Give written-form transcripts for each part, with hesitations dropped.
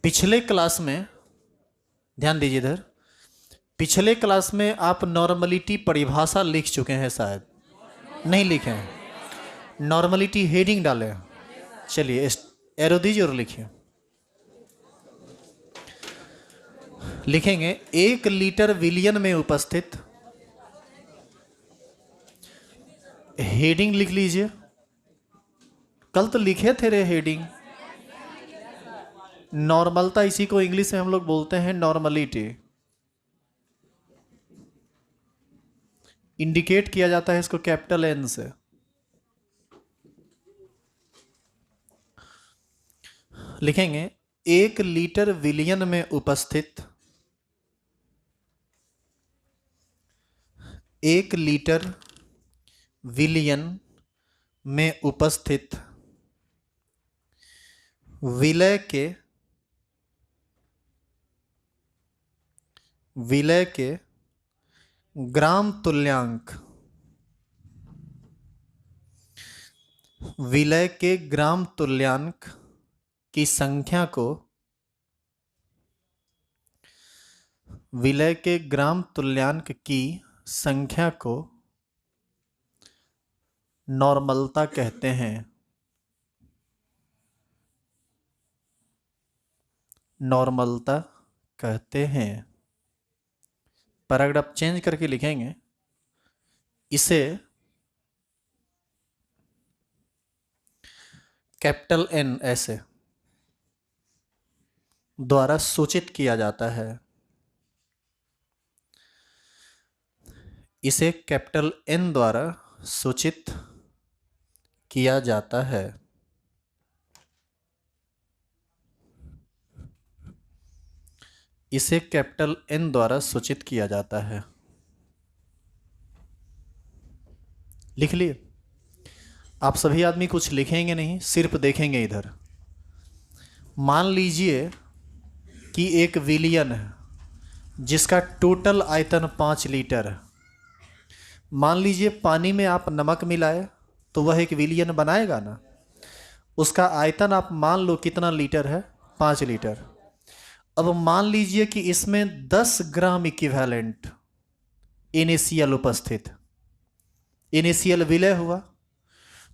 पिछले क्लास में, ध्यान दीजिए इधर, पिछले क्लास में आप नॉर्मलिटी परिभाषा लिख चुके हैं शायद, नहीं लिखे हैं। नॉर्मलिटी हेडिंग डालें। चलिए एरो दीजिए और लिखिए। लिखेंगे 1 लीटर विलियन में उपस्थित, हेडिंग लिख लीजिए। कल तो लिखे थे रे हेडिंग। नॉर्मलता, इसी को इंग्लिश में हम लोग बोलते हैं नॉर्मलिटी। इंडिकेट किया जाता है इसको कैपिटल एन से। लिखेंगे 1 लीटर विलियन में उपस्थित, 1 लीटर विलियन में उपस्थित विलय के ग्राम तुल्यांक, विलय के ग्राम तुल्यांक की संख्या को, विलय के ग्राम तुल्यांक की संख्या को नॉर्मलता कहते हैं। नॉर्मलता कहते हैं। पैराग्राफ चेंज करके लिखेंगे, इसे कैपिटल एन ऐसे द्वारा सूचित किया जाता है। इसे कैपिटल एन द्वारा सूचित किया जाता है। इसे कैपिटल एन द्वारा सूचित किया जाता है। लिख लिए? आप सभी आदमी कुछ लिखेंगे नहीं, सिर्फ देखेंगे इधर। मान लीजिए कि एक विलियन है जिसका टोटल आयतन 5 लीटर है। मान लीजिए पानी में आप नमक मिलाए तो वह एक विलियन बनाएगा ना। उसका आयतन आप मान लो कितना लीटर है, 5 लीटर। अब मान लीजिए कि इसमें 10 ग्राम इक्विवेलेंट इनिशियल उपस्थित, इनिशियल विलय हुआ,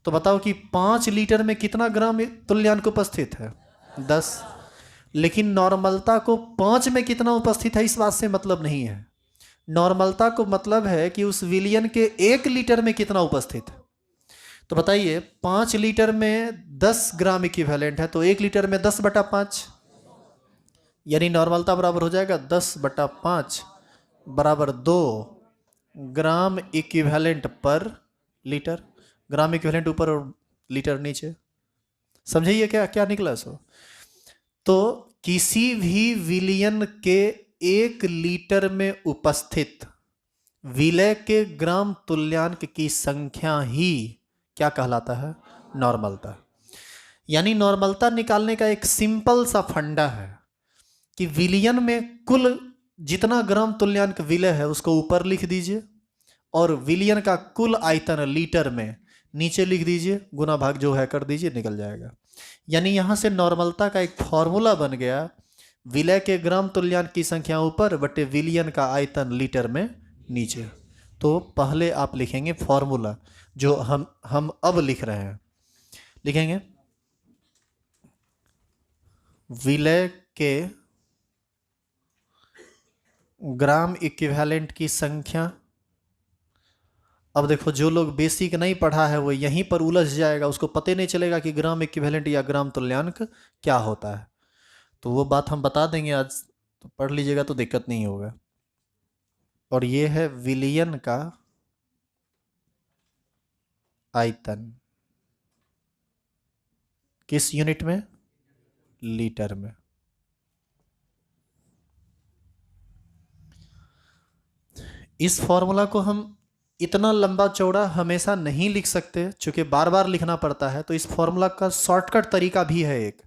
तो बताओ कि 5 लीटर में कितना ग्राम तुल्यांक उपस्थित है, 10। लेकिन नॉर्मलता को 5 में कितना उपस्थित है इस बात से मतलब नहीं है। नॉर्मलता को मतलब है कि उस विलियन के 1 लीटर में कितना उपस्थित है। तो बताइए 5 लीटर में 10 ग्राम इक्विवेलेंट है, तो 1 लीटर में 10/5, यानी नॉर्मलता बराबर हो जाएगा 10/5 बराबर 2 ग्राम इक्विवेलेंट पर लीटर। ग्राम इक्विवेलेंट ऊपर और लीटर नीचे। समझिए क्या क्या निकला सो। तो किसी भी विलियन के 1 लीटर में उपस्थित विलय के ग्राम तुल्यांक की संख्या ही क्या कहलाता है, नॉर्मलता। यानी नॉर्मलता निकालने का एक सिंपल सा फंडा है कि विलियन में कुल जितना ग्राम तुल्यांक विलय है उसको ऊपर लिख दीजिए, और विलियन का कुल आयतन लीटर में नीचे लिख दीजिए, गुना भाग जो है कर दीजिए, निकल जाएगा। यानी यहां से नॉर्मलता का एक फॉर्मूला बन गया, विलय के ग्राम तुल्यांक की संख्या ऊपर बटे विलियन का आयतन लीटर में नीचे। तो पहले आप लिखेंगे फॉर्मूला जो हम अब लिख रहे हैं। लिखेंगे विलय के ग्राम इक्विवेलेंट की संख्या। अब देखो जो लोग बेसिक नहीं पढ़ा है वो यहीं पर उलझ जाएगा, उसको पता नहीं चलेगा कि ग्राम इक्विवेलेंट या ग्राम तुल्यांक क्या होता है। तो वो बात हम बता देंगे आज, तो पढ़ लीजिएगा तो दिक्कत नहीं होगा। और ये है विलियन का आयतन, किस यूनिट में, लीटर में। इस फॉर्मूला को हम इतना लंबा चौड़ा हमेशा नहीं लिख सकते, चूंकि बार बार लिखना पड़ता है। तो इस फॉर्मूला का शॉर्टकट तरीका भी है एक,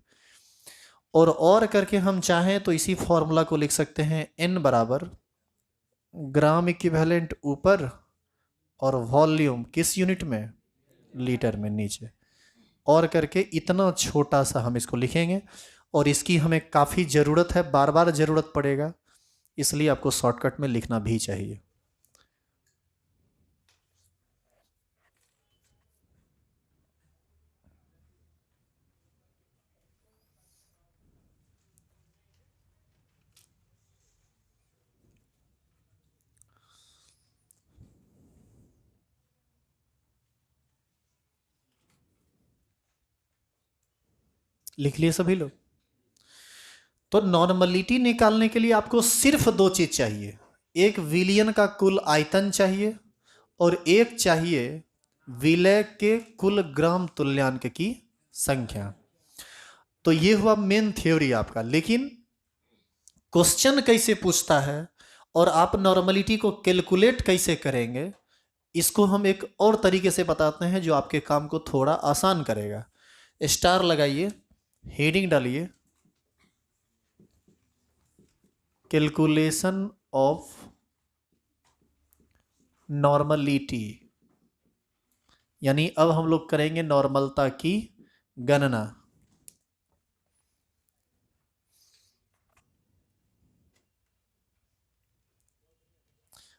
और करके हम चाहें तो इसी फॉर्मूला को लिख सकते हैं n बराबर ग्राम इक्विवेलेंट ऊपर और वॉल्यूम किस यूनिट में, लीटर में नीचे। और करके इतना छोटा सा हम इसको लिखेंगे, और इसकी हमें काफ़ी ज़रूरत है, बार बार ज़रूरत पड़ेगा, इसलिए आपको शॉर्टकट में लिखना भी चाहिए। लिख लिए सभी लोग? तो नॉर्मलिटी निकालने के लिए आपको सिर्फ दो चीज चाहिए, एक विलयन का कुल आयतन चाहिए और एक चाहिए विलय के कुल ग्राम तुल्यांक की संख्या। तो ये हुआ मेन थ्योरी आपका। लेकिन क्वेश्चन कैसे पूछता है और आप नॉर्मलिटी को कैलकुलेट कैसे करेंगे, इसको हम एक और तरीके से बताते हैं जो आपके काम को थोड़ा आसान करेगा। स्टार लगाइए, हेडिंग डालिए, कैलकुलेशन ऑफ नॉर्मलिटी, यानी अब हम लोग करेंगे नॉर्मलता की गणना।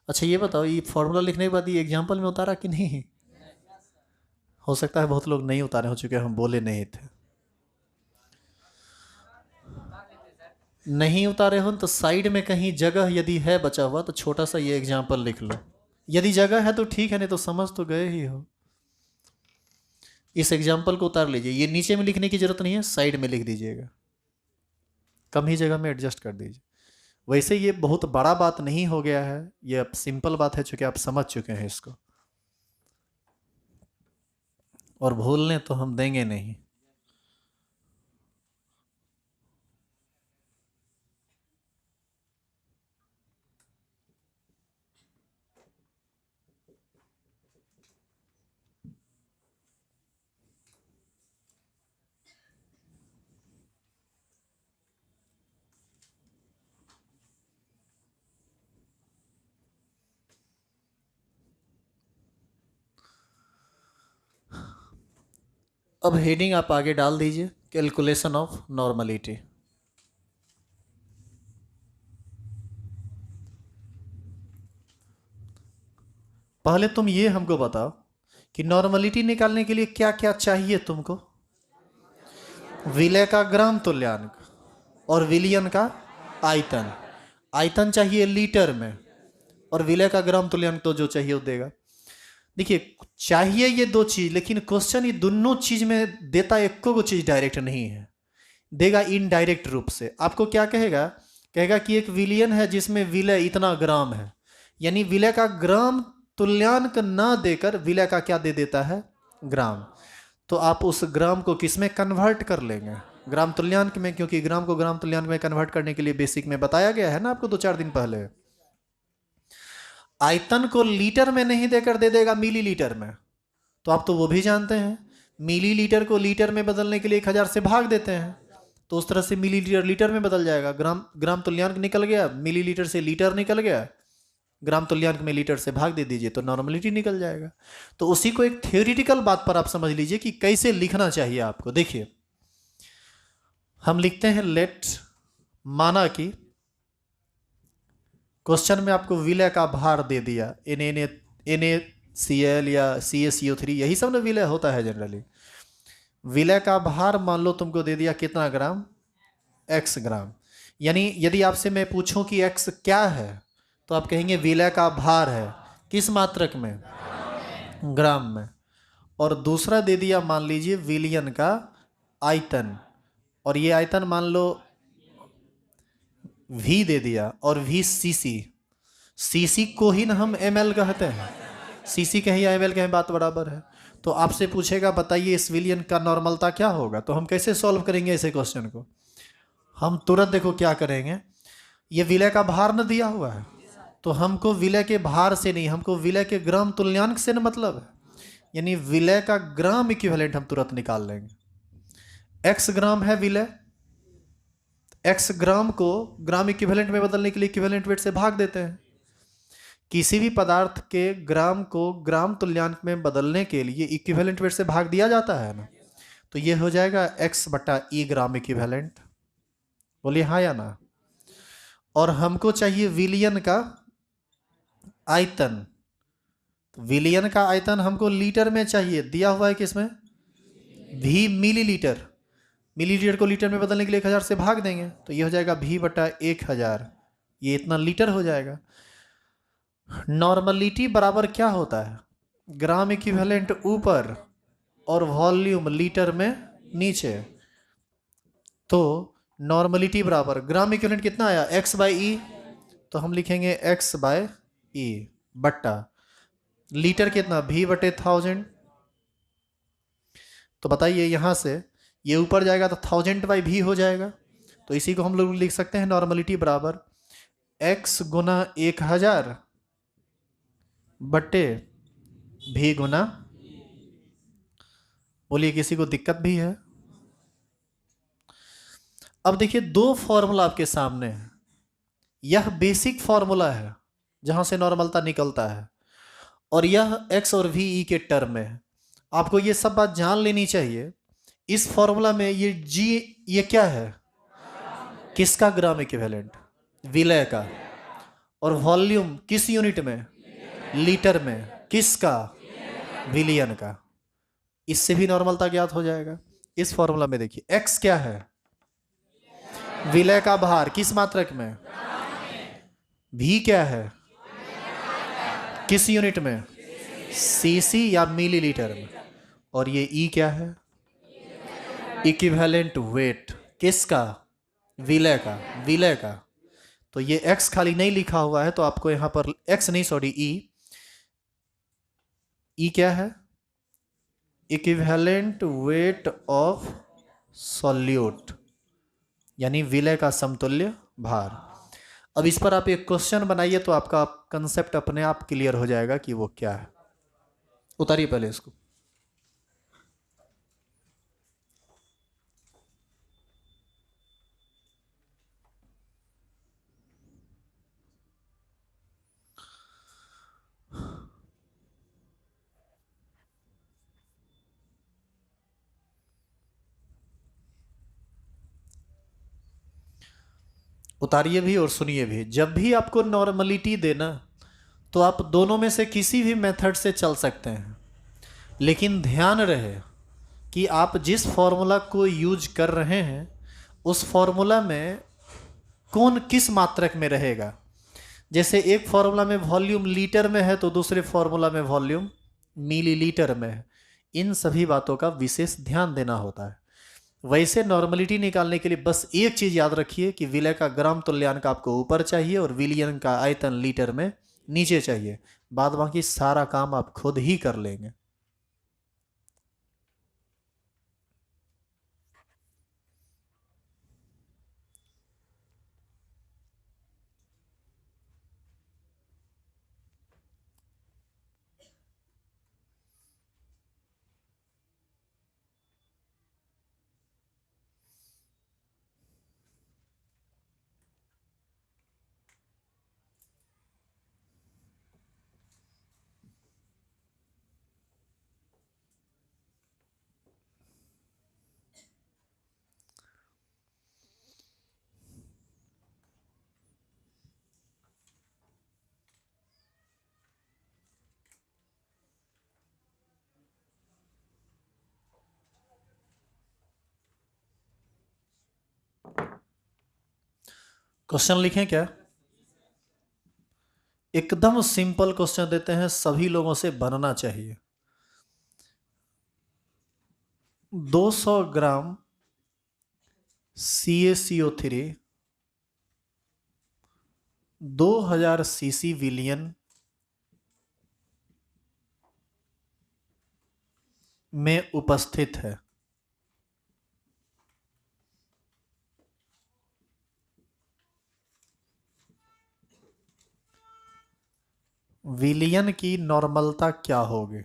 अच्छा ये बताओ, ये फॉर्मूला लिखने के बाद ये एग्जाम्पल में उतारा कि नहीं? हो सकता है बहुत लोग नहीं उतारे हो, चुके हम बोले नहीं थे। नहीं उतारे हो तो साइड में कहीं जगह यदि है बचा हुआ तो छोटा सा ये एग्जाम्पल लिख लो। यदि जगह है तो ठीक है, नहीं तो समझ तो गए ही हो। इस एग्जाम्पल को उतार लीजिए, ये नीचे में लिखने की जरूरत नहीं है, साइड में लिख दीजिएगा, कम ही जगह में एडजस्ट कर दीजिए। वैसे ये बहुत बड़ा बात नहीं हो गया है, ये अब सिंपल बात है, चूंकि आप समझ चुके हैं इसको, और भूलने तो हम देंगे नहीं। अब हेडिंग आप आगे डाल दीजिए, कैलकुलेशन ऑफ नॉर्मलिटी। पहले तुम ये हमको बताओ कि नॉर्मलिटी निकालने के लिए क्या क्या चाहिए तुमको। विलय का ग्राम तुल्यांक और विलियन का आयतन। आयतन चाहिए लीटर में और विलय का ग्राम तुल्यांक तो जो चाहिए वो देगा। देखिए चाहिए ये दो चीज, लेकिन क्वेश्चन ये दोनों चीज में देता, एक को चीज डायरेक्ट नहीं है, देगा इनडायरेक्ट रूप से। आपको क्या कहेगा, कहेगा कि एक विलियन है जिसमें विलय इतना ग्राम है, यानी विलय का ग्राम तुल्यांक ना देकर विलय का क्या दे देता है, ग्राम। तो आप उस ग्राम को किस में कन्वर्ट कर लेंगे, ग्राम तुल्यांक में, क्योंकि ग्राम को ग्राम तुल्यांक में कन्वर्ट करने के लिए बेसिक में बताया गया है ना आपको 2-4 दिन पहले। आयतन को लीटर में नहीं देकर दे देगा मिलीलीटर में, तो आप तो वो भी जानते हैं, मिलीलीटर को लीटर में बदलने के लिए 1000 से भाग देते हैं, तो उस तरह से मिलीलीटर लीटर में बदल जाएगा। ग्राम तुल्यांक निकल गया, मिलीलीटर से लीटर निकल गया, ग्राम तुल्यांक में लीटर से भाग दे दीजिए तो नॉर्मलिटी निकल जाएगा। तो उसी को एक थ्योरेटिकल बात पर आप समझ लीजिए कि कैसे लिखना चाहिए आपको। देखिए हम लिखते हैं लेट, माना कि क्वेश्चन में आपको विलय का भार दे दिया, NaCl या CaCO3, यही सब ना विलय होता है जनरली। विलय का भार मान लो तुमको दे दिया कितना ग्राम, x ग्राम। यानी यदि आपसे मैं पूछूं कि x क्या है, तो आप कहेंगे विलय का भार है, किस मात्रक में, ग्राम में। और दूसरा दे दिया मान लीजिए विलियन का आयतन, और ये आयतन मान लो V दे दिया, और V cc को ही ना हम ml कहते हैं, cc कहें या ml कहें बात बराबर है। तो आपसे पूछेगा बताइए इस विलियन का नॉर्मलता क्या होगा, तो हम कैसे सॉल्व करेंगे ऐसे क्वेश्चन को। हम तुरंत देखो क्या करेंगे, ये विलय का भार न दिया हुआ है, तो हमको विलय के भार से नहीं, हमको विलय के ग्राम तुल्यांक से न मतलब है, यानी विलय का ग्राम इक्विवेलेंट हम तुरंत निकाल लेंगे। x ग्राम है विलय, x ग्राम को ग्राम इक्विवेलेंट में बदलने के लिए इक्विवेलेंट वेट से भाग देते हैं। किसी भी पदार्थ के ग्राम को ग्राम तुल्यांक में बदलने के लिए इक्विवेलेंट वेट से भाग दिया जाता है ना, तो ये हो जाएगा x/e ग्राम इक्विवेलेंट। बोलिए हाँ या ना। और हमको चाहिए विलियन का आयतन। विलियन का आयतन हमको लीटर में चाहिए, दिया हुआ है किसमें, भी मिलीलीटर। मिलीलीटर को लीटर में बदलने के लिए 1000 से भाग देंगे तो ये हो जाएगा भी बटा 1000, ये इतना लीटर हो जाएगा। नॉर्मलिटी बराबर क्या होता है, ग्राम इक्विवेलेंट ऊपर और वॉल्यूम लीटर में नीचे। तो नॉर्मलिटी बराबर ग्राम इक्विवेलेंट कितना आया, x बाई ई, तो हम लिखेंगे x बाय ई बट्टा लीटर कितना, भी बटे 1000। तो बताइए यहां से ये ऊपर जाएगा तो 1000 बाई भी हो जाएगा। तो इसी को हम लोग लिख सकते हैं नॉर्मलिटी बराबर x गुना 1000 बटे भी गुना। बोलिए किसी को दिक्कत भी है। अब देखिए दो फॉर्मूला आपके सामने है, यह बेसिक फॉर्मूला है जहां से नॉर्मलता निकलता है, और यह x और वी ई के टर्म में है। आपको ये सब बात जान लेनी चाहिए। इस फॉर्मूला में ये g, ये क्या है, किसका ग्राम इक्विवेलेंट, विलय का। और वॉल्यूम किस यूनिट में, लीटर में, किसका, विलियन का। इससे भी नॉर्मलता ज्ञात हो जाएगा। इस फॉर्मूला में देखिए x क्या है, विलय का भार किस मात्रक में, भी क्या है, किस यूनिट में, सीसी या मिलीलीटर में। और ये ई क्या है, इक्विवेलेंट वेट किसका, विलय का, विलय का। तो ये x खाली नहीं लिखा हुआ है तो आपको यहां पर x नहीं सॉरी ई क्या है, इक्विवेलेंट वेट ऑफ सॉल्यूट, यानी विलय का समतुल्य भार। अब इस पर आप एक क्वेश्चन बनाइए तो आपका कंसेप्ट अपने आप क्लियर हो जाएगा कि वो क्या है। उतारिए पहले इसको। उतारिए भी और सुनिए भी। जब भी आपको नॉर्मलिटी देना तो आप दोनों में से किसी भी मेथड से चल सकते हैं, लेकिन ध्यान रहे कि आप जिस फॉर्मूला को यूज कर रहे हैं उस फॉर्मूला में कौन किस मात्रक में रहेगा। जैसे एक फॉर्मूला में वॉल्यूम लीटर में है तो दूसरे फॉर्मूला में वॉल्यूम मिलीलीटर में है। इन सभी बातों का विशेष ध्यान देना होता है। वैसे नॉर्मलिटी निकालने के लिए बस एक चीज याद रखिए कि विलय का ग्राम तुल्यांक आपको ऊपर चाहिए और विलियन का आयतन लीटर में नीचे चाहिए। बाद बाकी सारा काम आप खुद ही कर लेंगे। क्वेश्चन लिखें क्या, एकदम सिंपल क्वेश्चन देते हैं, सभी लोगों से बनना चाहिए। 200 ग्राम CaCO3 2000 सीसी विलियन में उपस्थित है। विलियन की नॉर्मलता क्या होगी।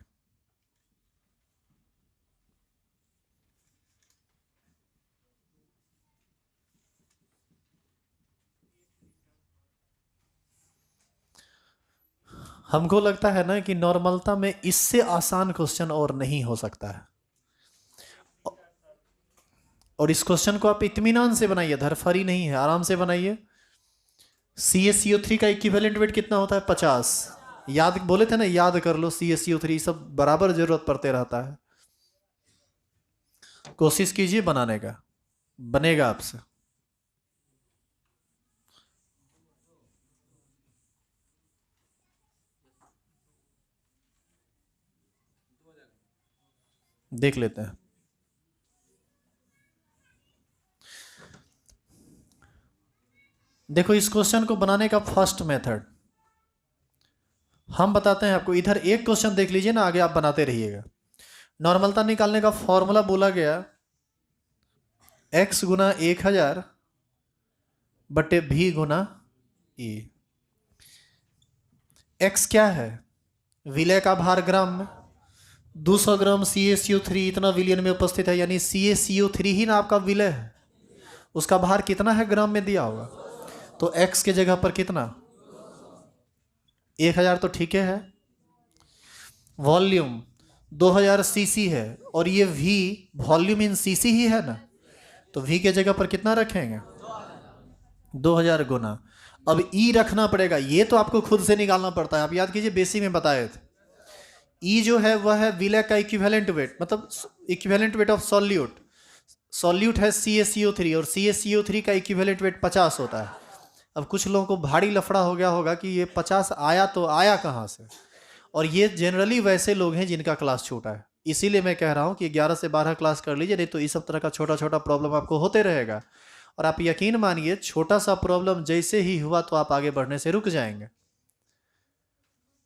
हमको लगता है ना कि नॉर्मलता में इससे आसान क्वेश्चन और नहीं हो सकता है। और इस क्वेश्चन को आप इत्मीनान से बनाइए, धरफरी नहीं है, आराम से बनाइए। CaCO3 का इक्विवेलेंट वेट कितना होता है? 50। याद बोले थे ना, याद कर लो, CaCO3 सब बराबर जरूरत पड़ते रहता है। कोशिश कीजिए बनाने का, बनेगा आपसे। देख लेते हैं। देखो इस क्वेश्चन को बनाने का फर्स्ट मेथड हम बताते हैं आपको। इधर एक क्वेश्चन देख लीजिए ना, आगे आप बनाते रहिएगा। नॉर्मलता निकालने का फॉर्मूला बोला गया x गुना 1000 बटे v गुना e। x क्या है? विलय का भार ग्राम में, 200 ग्राम CaCO3 इतना विलियन में उपस्थित है, यानी CaCO3 ही ना आपका विलय है। उसका भार कितना है ग्राम में दिया होगा, तो x के जगह पर कितना? 1000 तो ठीक है। वॉल्यूम 2000 सीसी है, और ये v वॉल्यूम इन सीसी ही है ना, तो v के जगह पर कितना रखेंगे? 2000 गुना। अब E रखना पड़ेगा, ये तो आपको खुद से निकालना पड़ता है। आप याद कीजिए, बेसिक में बताए थे। E जो है वह है विलय का इक्विवेलेंट वेट, मतलब equivalent weight of solute. Solute है CaCO3, और CaCO3 का इक्विवेलेंट वेट 50 होता है। अब कुछ लोगों को भारी लफड़ा हो गया होगा कि ये 50 आया तो आया कहाँ से, और ये जनरली वैसे लोग हैं जिनका क्लास छोटा है। इसीलिए मैं कह रहा हूँ कि 11 से 12 क्लास कर लीजिए, नहीं तो इस सब तरह का छोटा छोटा प्रॉब्लम आपको होते रहेगा। और आप यकीन मानिए, छोटा सा प्रॉब्लम जैसे ही हुआ तो आप आगे बढ़ने से रुक जाएंगे।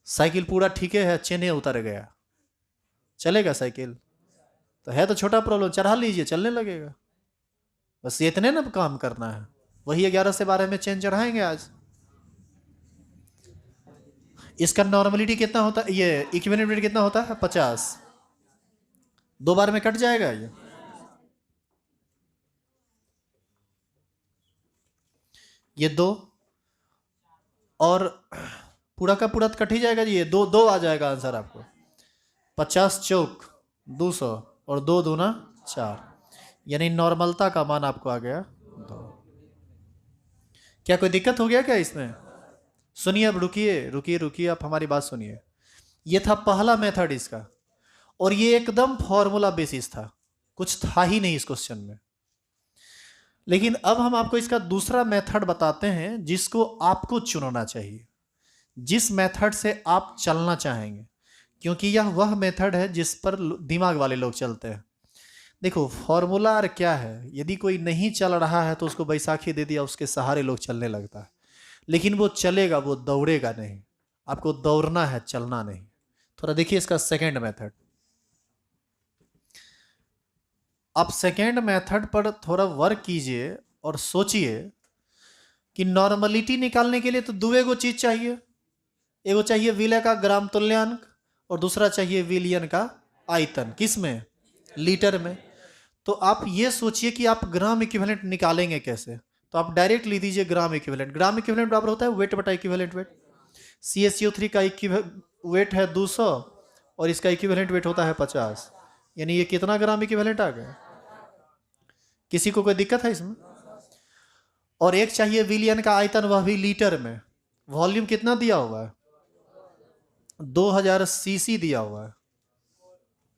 साइकिल पूरा ठीक है, चेने उतर गया, चलेगा साइकिल? तो है तो छोटा प्रॉब्लम, चढ़ा लीजिए, चलने लगेगा। बस ये इतने ना काम करना है। वही 11 से 12 में चेन चढ़ाएंगे आज। इसका नॉर्मलिटी कितना होता है, ये इक्विवेलेंट वेट कितना होता है? 50। 2 बार में कट जाएगा ये 2, और पूरा का पूरा तो कट ही जाएगा जी। ये 2 2 आ जाएगा आंसर आपको। 50 चौक 200, और 2 दूना 4, यानी नॉर्मलता का मान आपको आ गया 2। क्या कोई दिक्कत हो गया क्या इसमें? सुनिए, अब रुकिए रुकिए रुकिए, आप हमारी बात सुनिए। ये था पहला मेथड इसका, और ये एकदम फॉर्मूला बेसिस था, कुछ था ही नहीं इस क्वेश्चन में। लेकिन अब हम आपको इसका दूसरा मेथड बताते हैं, जिसको आपको चुनना चाहिए, जिस मेथड से आप चलना चाहेंगे, क्योंकि यह वह मेथड है जिस पर दिमाग वाले लोग चलते हैं। देखो फॉर्मूला और क्या है, यदि कोई नहीं चल रहा है तो उसको बैसाखी दे दिया, उसके सहारे लोग चलने लगता है। लेकिन वो चलेगा, वो दौड़ेगा नहीं। आपको दौड़ना है, चलना नहीं। थोड़ा देखिए इसका सेकेंड मेथड। आप सेकेंड मेथड पर थोड़ा वर्क कीजिए और सोचिए कि नॉर्मलिटी निकालने के लिए तो दो एगो चीज चाहिए। एगो चाहिए विलय का ग्राम तुल्यांक, और दूसरा चाहिए विलियन का आयतन। किस में? लीटर में। तो आप ये सोचिए कि आप ग्राम इक्विवेलेंट निकालेंगे कैसे। तो आप डायरेक्ट लिख दीजिए ग्राम इक्विवेलेंट। ग्राम इक्विवेलेंट बराबर होता है वेट बटा इक्विवेलेंट वेट। CaCO3 का वेट है 200, और इसका इक्विवेलेंट वेट होता है 50, यानी ये कितना ग्राम इक्विवेलेंट आ गया? किसी को कोई दिक्कत है इसमें? और एक चाहिए विलियन का आयतन, वह भी लीटर में। वॉल्यूम कितना दिया हुआ है? 2000 सीसी दिया हुआ है,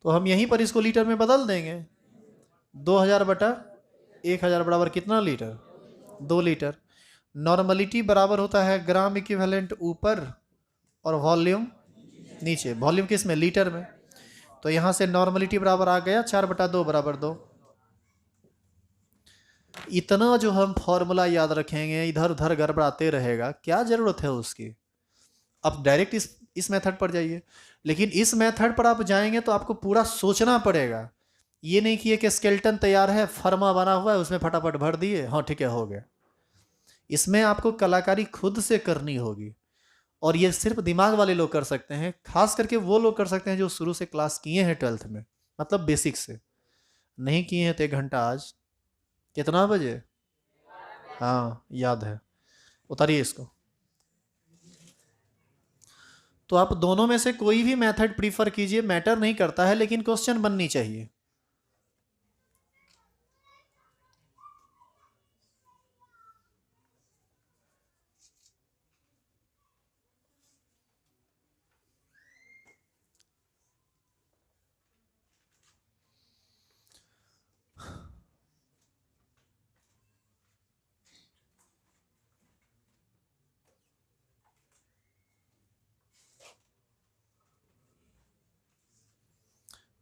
तो हम यहीं पर इसको लीटर में बदल देंगे। 2000 बटा 1000 बराबर कितना लीटर? 2 लीटर। नॉर्मलिटी बराबर होता है ग्राम इक्विवेलेंट ऊपर और वॉल्यूम नीचे। वॉल्यूम किस में? लीटर में। तो यहां से नॉर्मलिटी बराबर आ गया 4/2 बराबर 2। इतना जो हम फॉर्मूला याद रखेंगे, इधर उधर गड़बड़ाते रहेगा, क्या जरूरत है उसकी? आप डायरेक्ट इस मेथड पर जाइए। लेकिन इस मेथड पर आप जाएंगे तो आपको पूरा सोचना पड़ेगा। ये नहीं कि एक स्केलेटन तैयार है, फर्मा बना हुआ है, उसमें फटाफट भर दिए, हाँ ठीक है हो गया। इसमें आपको कलाकारी खुद से करनी होगी, और ये सिर्फ दिमाग वाले लोग कर सकते हैं। खास करके वो लोग कर सकते हैं जो शुरू से क्लास किए हैं 12th में, मतलब बेसिक से। नहीं किए हैं तो 1 घंटा आज कितना बजे? हाँ याद है, उतारिए इसको। तो आप दोनों में से कोई भी मेथड प्रीफर कीजिए, मैटर नहीं करता है, लेकिन क्वेश्चन बननी चाहिए।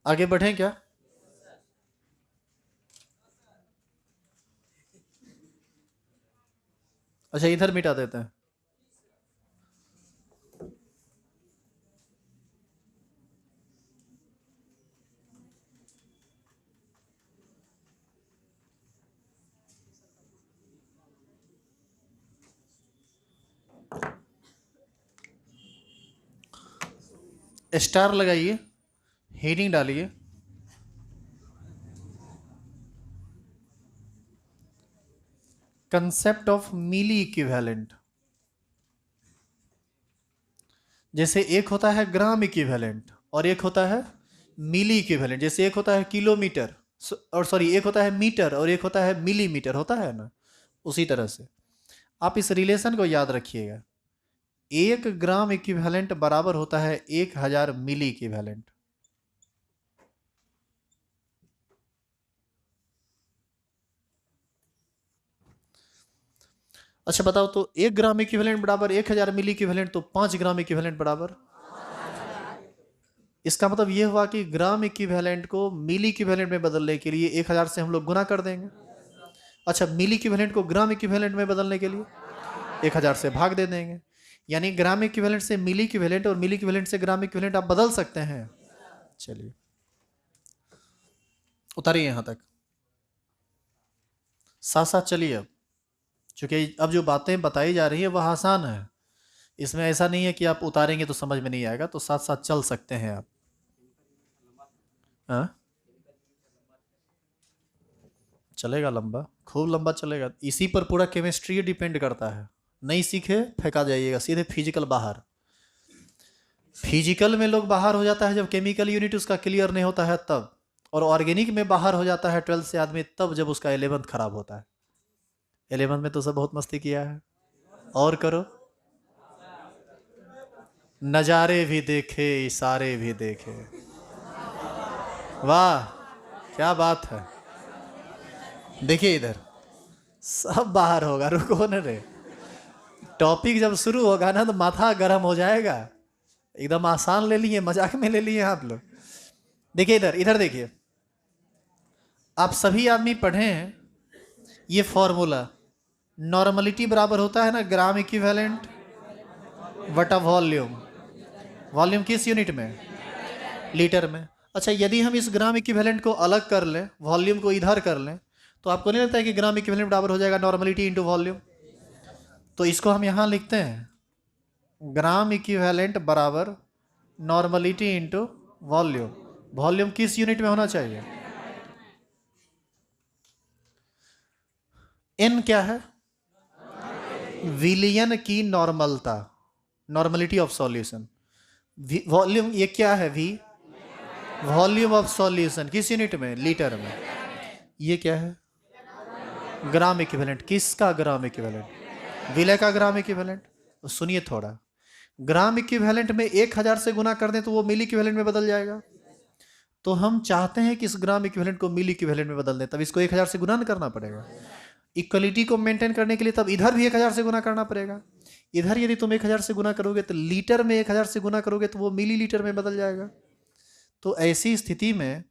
आगे बढ़ें क्या? अच्छा, इधर मिटा देते हैं। स्टार लगाइए, हेडिंग डालिए, कंसेप्ट ऑफ मिली इक्विवेलेंट। जैसे एक होता है ग्राम इक्विवेलेंट और एक होता है मिली इक्विवेलेंट। जैसे एक होता है किलोमीटर और सॉरी एक होता है मीटर और एक होता है मिलीमीटर, होता है ना। उसी तरह से आप इस रिलेशन को याद रखिएगा। 1 ग्राम इक्विवेलेंट बराबर होता है 1000 मिली इक्विवेलेंट। अच्छा बताओ तो 1 ग्राम इक्विवेलेंट बराबर 1000 मिली इक्विवेलेंट, तो 5 ग्राम इक्विवेलेंट बराबर। इसका मतलब ये हुआ कि ग्राम इक्विवेलेंट को मिली इक्विवेलेंट में बदलने के लिए 1000 से हम लोग गुना कर देंगे। अच्छा, मिली इक्विवेलेंट को ग्राम इक्विवेलेंट में बदलने के लिए 1000 से भाग दे देंगे। यानी ग्राम इक्विवेलेंट से मिली इक्विवेलेंट और मिली इक्विवेलेंट से ग्राम इक्विवेलेंट आप बदल सकते हैं। चलिए उतारिए यहां तक, साथ साथ चलिए। अब चूंकि अब जो बातें बताई जा रही है वह आसान है, इसमें ऐसा नहीं है कि आप उतारेंगे तो समझ में नहीं आएगा, तो साथ साथ चल सकते हैं आप। हाँ चलेगा, लंबा, खूब लंबा चलेगा। इसी पर पूरा केमिस्ट्री डिपेंड करता है। नहीं सीखे फेंका जाइएगा सीधे फिजिकल बाहर। फिजिकल में लोग बाहर हो जाता है जब केमिकल यूनिट उसका क्लियर नहीं होता है तब, और ऑर्गेनिक में बाहर हो जाता है 12th से आदमी तब जब उसका 11th खराब होता है। 11th में तो सब बहुत मस्ती किया है, और करो। नज़ारे भी देखे, इशारे भी देखे। वाह, क्या बात है। देखिए इधर सब बाहर होगा, रुको न रे। टॉपिक जब शुरू होगा ना तो माथा गर्म हो जाएगा। एकदम आसान ले लिए, मजाक में ले लिए आप लोग। देखिए इधर, इधर देखिए। आप सभी आदमी पढ़े हैं ये फॉर्मूला, नॉर्मलिटी बराबर होता है ना ग्राम इक्विवेलेंट बटा वॉल्यूम। वॉल्यूम किस यूनिट में? लीटर में। अच्छा, यदि हम इस ग्राम इक्विवेलेंट को अलग कर लें, वॉल्यूम को इधर कर लें, तो आपको नहीं लगता है कि ग्राम इक्विवेलेंट बराबर हो जाएगा नॉर्मलिटी इंटू वॉल्यूम? तो इसको हम यहां लिखते हैं ग्राम इक्विवेलेंट बराबर नॉर्मलिटी इंटू वॉल्यूम। वॉल्यूम किस यूनिट में होना चाहिए? एन क्या है? विलियन की नॉर्मलता, नॉर्मलिटी ऑफ सॉल्यूशन। वॉल्यूम ये क्या है? वी, वॉल्यूम ऑफ सॉल्यूशन किस यूनिट में? लीटर में। ये क्या है? Gram equivalent. किसका ग्राम इक्विवेलेंट? विलय का ग्राम इक्विवेलेंट। तो सुनिए थोड़ा, ग्राम इक्विवेलेंट में 1000 से गुना कर दें तो वो मिली इक्विवेलेंट में बदल जाएगा। तो हम चाहते हैं कि इस ग्राम इक्विवेलेंट को मिली इक्विवेलेंट में बदल दें, तब इसको 1000 से गुना करना पड़ेगा। इक्वलिटी को मेंटेन करने के लिए तब इधर भी 1000 से गुना करना पड़ेगा। इधर यदि तुम 1000 से गुना करोगे तो लीटर में 1000 से गुना करोगे तो वो मिली लीटर में बदल जाएगा। तो ऐसी स्थिति में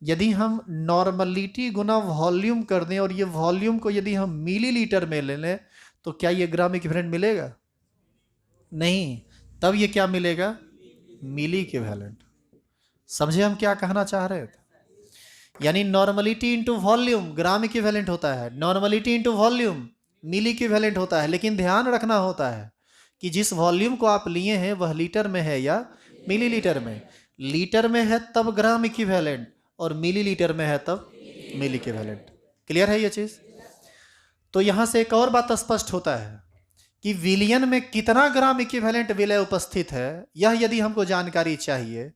यदि हम नॉर्मलिटी गुना वॉल्यूम कर दें और ये वॉल्यूम को यदि हम मिलीलीटर में ले लें तो क्या ये ग्राम इक्विवेलेंट मिलेगा? नहीं। तब ये क्या मिलेगा? मिली इक्विवेलेंट। समझे हम क्या कहना चाह रहे थे? यानी normality into volume gram equivalent होता है, नॉर्मलिटी इंटू वॉल्यूम मिली इक्विवेलेंट होता है। लेकिन ध्यान रखना होता है कि जिस वॉल्यूम को आप लिए हैं वह लीटर में है या मिलीलीटर में। लीटर में है तब ग्राम इक्विवेलेंट और मिलीलीटर में है तब मिली इक्विवेलेंट। क्लियर है ये चीज? तो यहां से एक और बात स्पष्ट होता है कि विलियन में कितना ग्राम इक्विवेलेंट विलय उपस्थित है, यह यदि हमको जानकारी चाहिए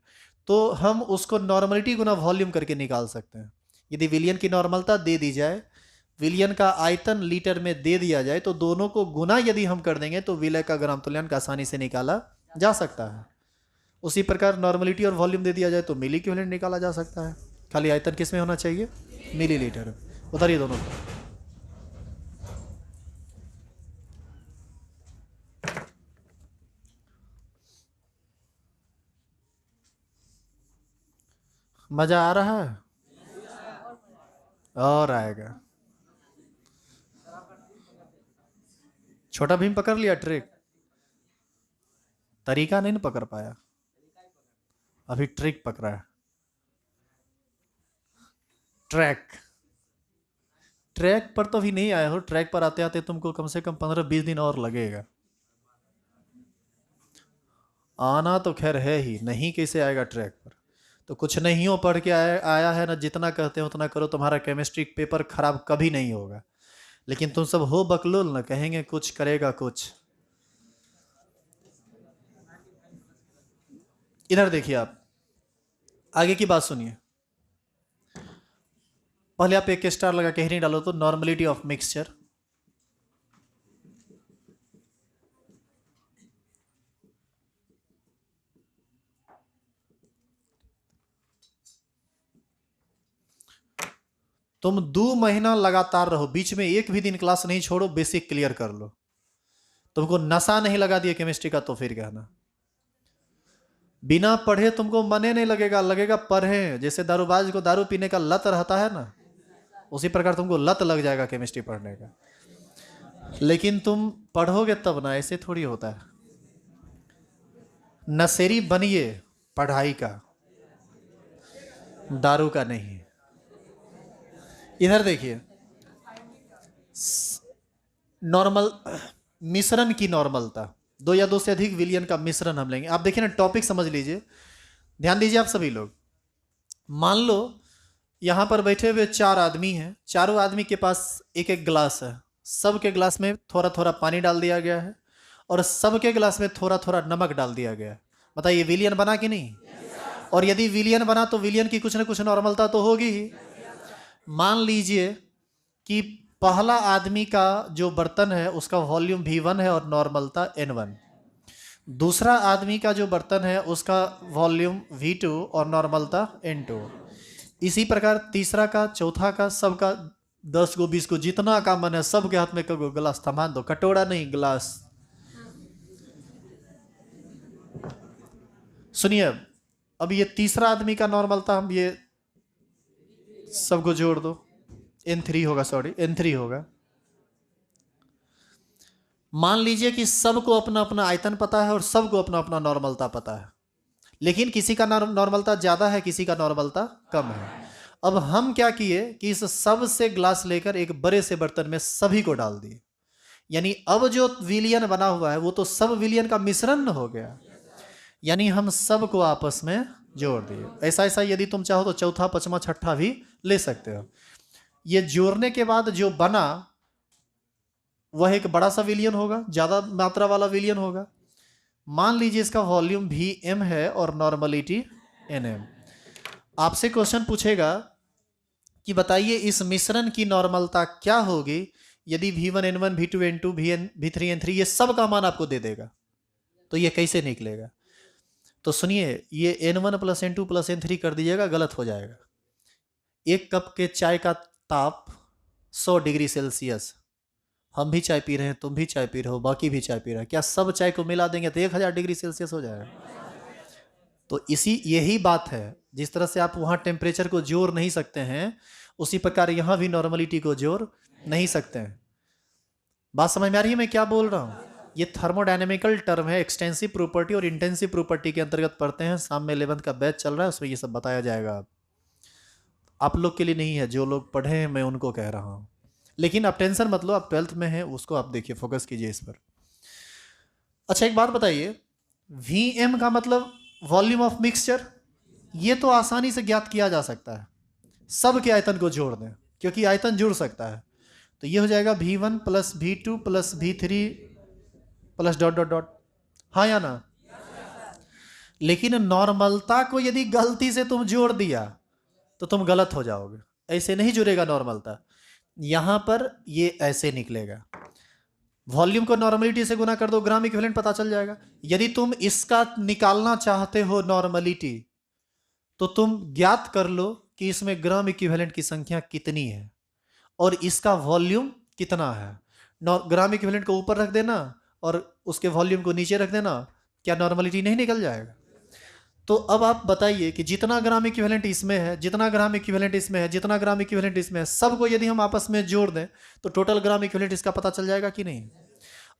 तो हम उसको नॉर्मलिटी गुना वॉल्यूम करके निकाल सकते हैं। यदि विलियन की नॉर्मलता दे दी जाए, विलियन का आयतन लीटर में दे दिया जाए, तो दोनों को गुना यदि हम कर देंगे तो विलय का ग्राम तुल्यांक आसानी से निकाला जा सकता है। उसी प्रकार नॉर्मलिटी और वॉल्यूम दे दिया जाए तो मिली इक्विवेलेंट निकाला जा सकता है। खाली आयतन किस में होना चाहिए? मिलीलीटर। उतारिए दोनों को। मजा आ रहा है और आएगा। छोटा भीम पकड़ लिया ट्रिक, तरीका नहीं ना पकड़ पाया, अभी ट्रिक पकड़ा है। ट्रैक, ट्रैक पर तो अभी नहीं आए हो, ट्रैक पर आते आते तुमको कम से कम 15-20 दिन और लगेगा। आना तो खैर है ही, नहीं कैसे आएगा ट्रैक पर। तो कुछ नहीं हो पढ़ के आया है ना, जितना कहते हो उतना करो, तुम्हारा केमिस्ट्री पेपर खराब कभी नहीं होगा। लेकिन तुम सब हो बकलोल ना, कहेंगे कुछ करेगा कुछ। इधर देखिए, आप आगे की बात सुनिए। पहले आप एक स्टार लगा के ही नहीं डालो तो नॉर्मलिटी ऑफ मिक्सचर। तुम 2 महीना लगातार रहो, बीच में एक भी दिन क्लास नहीं छोड़ो, बेसिक क्लियर कर लो। तुमको नशा नहीं लगा दिया केमिस्ट्री का तो फिर कहना। बिना पढ़े तुमको मने नहीं लगेगा, लगेगा पढ़े। जैसे दारूबाज को दारू पीने का लत रहता है ना, उसी प्रकार तुमको लत लग जाएगा केमिस्ट्री पढ़ने का। लेकिन तुम पढ़ोगे तब ना, ऐसे थोड़ी होता है। नशेरी बनिए पढ़ाई का, दारू का नहीं। इधर देखिए, नॉर्मल मिश्रण की नॉर्मलता, 2 या 2 से अधिक विलियन का मिश्रण हम लेंगे। आप देखिए ना, टॉपिक समझ लीजिए, ध्यान दीजिए आप सभी लोग। मान लो यहां पर बैठे हुए 4 आदमी हैं, चारों आदमी के पास एक एक गिलास है, सबके गिलास में थोड़ा थोड़ा पानी डाल दिया गया है और सबके गिलास में थोड़ा थोड़ा नमक डाल दिया गया है। बताइए विलियन बना कि नहीं? और यदि विलियन बना तो विलियन की कुछ ना कुछ नॉर्मलता तो होगी ही। मान लीजिए कि पहला आदमी का जो बर्तन है उसका वॉल्यूम V1 है और नॉर्मलता N1। दूसरा आदमी का जो बर्तन है उसका वॉल्यूम V2 और नॉर्मलता N2। इसी प्रकार तीसरा का, चौथा का, सबका 10 को 20 को जितना का मन है सबके हाथ में कगो गिलास थमा दो, कटोरा नहीं गिलास। सुनिए, अब ये तीसरा आदमी का नॉर्मलता हम ये सबको जोड़ दो, N3 होगा, सॉरी N3 होगा। मान लीजिए कि सबको अपना अपना आयतन पता है और सबको अपना अपना नॉर्मलता पता है, लेकिन किसी का नॉर्मलता ज्यादा है, किसी का नॉर्मलता कम है। अब हम क्या किए कि इस सब से ग्लास लेकर एक बड़े से बर्तन में सभी को डाल दिए, यानी अब जो विलियन बना हुआ है वो तो सब विलियन का मिश्रण हो गया, यानी हम सबको आपस में जोड़ दिए। ऐसा ऐसा यदि तुम चाहो तो चौथा, पांचवा, छठा भी ले सकते हो। ये जोड़ने के बाद जो बना वह एक बड़ा सा विलियन होगा, ज्यादा मात्रा वाला विलियन होगा। मान लीजिए इसका वॉल्यूम Vm है और नॉर्मलिटी Nm। आपसे क्वेश्चन पूछेगा कि बताइए इस मिश्रण की नॉर्मलता क्या होगी यदि V1 N1 V2 N2 V3 N3 ये सब का मान आपको दे देगा, तो ये कैसे निकलेगा? तो सुनिए, ये N1 + N2 + N3 कर दीजिएगा, गलत हो जाएगा। 1 कप के चाय का ताप 100 डिग्री सेल्सियस, हम भी चाय पी रहे हैं, तुम भी चाय पी रहे हो, बाकी भी चाय पी रहे हैं, क्या सब चाय को मिला देंगे तो 1000 डिग्री सेल्सियस हो जाएगा? तो यही बात है, जिस तरह से आप वहां टेम्परेचर को जोड़ नहीं सकते हैं उसी प्रकार यहां भी नॉर्मलिटी को जोड़ नहीं सकते हैं। बात समझ में आ रही है मैं क्या बोल रहा हूं? ये थर्मोडायनेमिकल टर्म है, एक्सटेंसिव प्रॉपर्टी और इंटेंसिव प्रॉपर्टी के अंतर्गत पढ़ते हैं। शाम में 11th का बैच चल रहा है, उसमें ये सब बताया जाएगा। आप लोग के लिए नहीं है, जो लोग पढ़े हैं मैं उनको कह रहा हूं। लेकिन आप टेंशन मत लो, आप 12th में हैं, उसको आप देखिए, फोकस कीजिए इस पर। अच्छा एक बात बताइए, Vm का मतलब वॉल्यूम ऑफ मिक्सचर, ये तो आसानी से ज्ञात किया जा सकता है, सब के आयतन को जोड़ दें क्योंकि आयतन जुड़ सकता है। तो ये हो जाएगा V1 + V2 + V3 + dot dot dot, हाँ या ना? लेकिन नॉर्मलता को यदि गलती से तुम जोड़ दिया तो तुम गलत हो जाओगे, ऐसे नहीं जुड़ेगा नॉर्मलता। यहां पर ये ऐसे निकलेगा, वॉल्यूम को नॉर्मलिटी से गुना कर दो, ग्राम इक्विवेलेंट पता चल जाएगा। यदि तुम इसका निकालना चाहते हो नॉर्मलिटी, तो तुम ज्ञात कर लो कि इसमें ग्राम इक्विवेलेंट की संख्या कितनी है और इसका वॉल्यूम कितना है। ग्राम इक्विवेलेंट को ऊपर रख देना और उसके वॉल्यूम को नीचे रख देना, क्या नॉर्मलिटी नहीं निकल जाएगा? तो अब आप बताइए कि जितना ग्राम इक्विवेलेंट इसमें है, जितना ग्राम इक्विवेलेंट इसमें है, जितना ग्राम इक्विवेलेंट इसमें है, सबको यदि हम आपस में जोड़ दें तो टोटल ग्राम इक्विवेलेंट इसका पता चल जाएगा कि नहीं।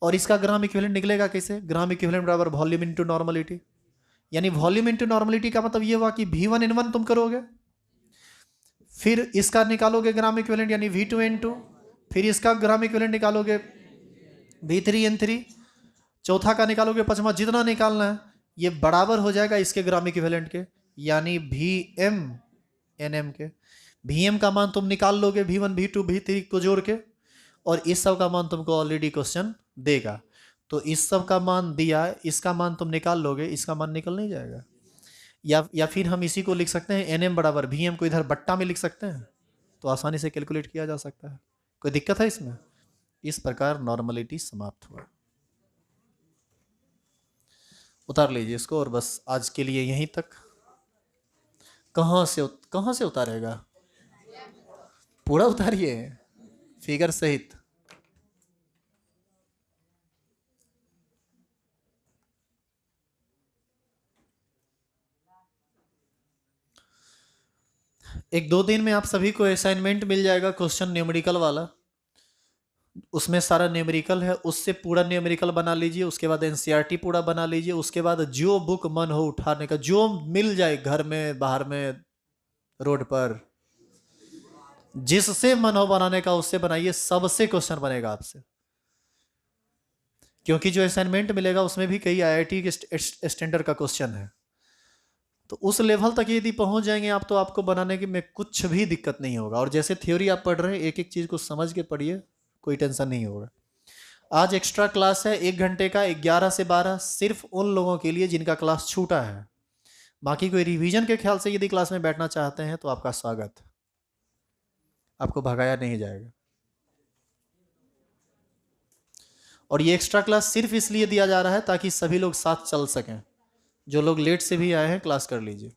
और इसका ग्राम इक्विवेलेंट निकलेगा कैसे? ग्राम इक्विवेलेंट बराबर वॉल्यूम इनटू नॉर्मलिटी। यानी वॉल्यूम इनटू नॉर्मलिटी का मतलब ये हुआ कि V1N1 तुम करोगे, फिर इसका निकालोगे ग्राम इक्विवेलेंट यानी V2N2, फिर इसका ग्राम इक्विवेलेंट निकालोगे V3N3, चौथा का निकालोगे, पांचवा, जितना निकालना है ये बराबर हो जाएगा इसके ग्राम इक्विवेलेंट के, यानी VMNM के। VM का मान तुम निकाल लोगे V1 V2 V3 को जोड़ के, और इस सब का मान तुमको ऑलरेडी क्वेश्चन देगा। तो इस सब का मान दिया, इसका मान तुम निकाल लोगे, इसका मान निकल नहीं जाएगा। या फिर हम इसी को लिख सकते हैं NM बराबर VM को इधर बट्टा में लिख सकते हैं, तो आसानी से कैलकुलेट किया जा सकता है। कोई दिक्कत है इसमें? इस प्रकार नॉर्मलिटी समाप्त हुआ। उतार लीजिए इसको, और बस आज के लिए यहीं तक। कहाँ से उतारेगा? पूरा उतारिए फिगर सहित। एक दो दिन में आप सभी को असाइनमेंट मिल जाएगा क्वेश्चन न्यूमेरिकल वाला, उसमें सारा न्यूमेरिकल है, उससे पूरा न्यूमेरिकल बना लीजिए। उसके बाद एनसीईआरटी पूरा बना लीजिए। उसके बाद जो बुक मन हो उठाने का, जो मिल जाए घर में, बाहर में, रोड पर, जिससे मन हो बनाने का उससे बनाइए। सबसे क्वेश्चन बनेगा आपसे, क्योंकि जो असाइनमेंट मिलेगा उसमें भी कई IIT के स्टैंडर्ड का क्वेश्चन है। तो उस लेवल तक यदि पहुंच जाएंगे आप, तो आपको बनाने की में कुछ भी दिक्कत नहीं होगा। और जैसे थ्योरी आप पढ़ रहे हैं, एक एक चीज को समझ के पढ़िए, कोई टेंशन नहीं होगा। आज एक्स्ट्रा क्लास है 1 घंटे का, 11 से 12, सिर्फ उन लोगों के लिए जिनका क्लास छूटा है। बाकी कोई रिवीजन के ख्याल से यदि क्लास में बैठना चाहते हैं तो आपका स्वागत, आपको भगाया नहीं जाएगा। और ये एक्स्ट्रा क्लास सिर्फ इसलिए दिया जा रहा है ताकि सभी लोग साथ चल सकें। जो लोग लेट से भी आए हैं क्लास कर लीजिए।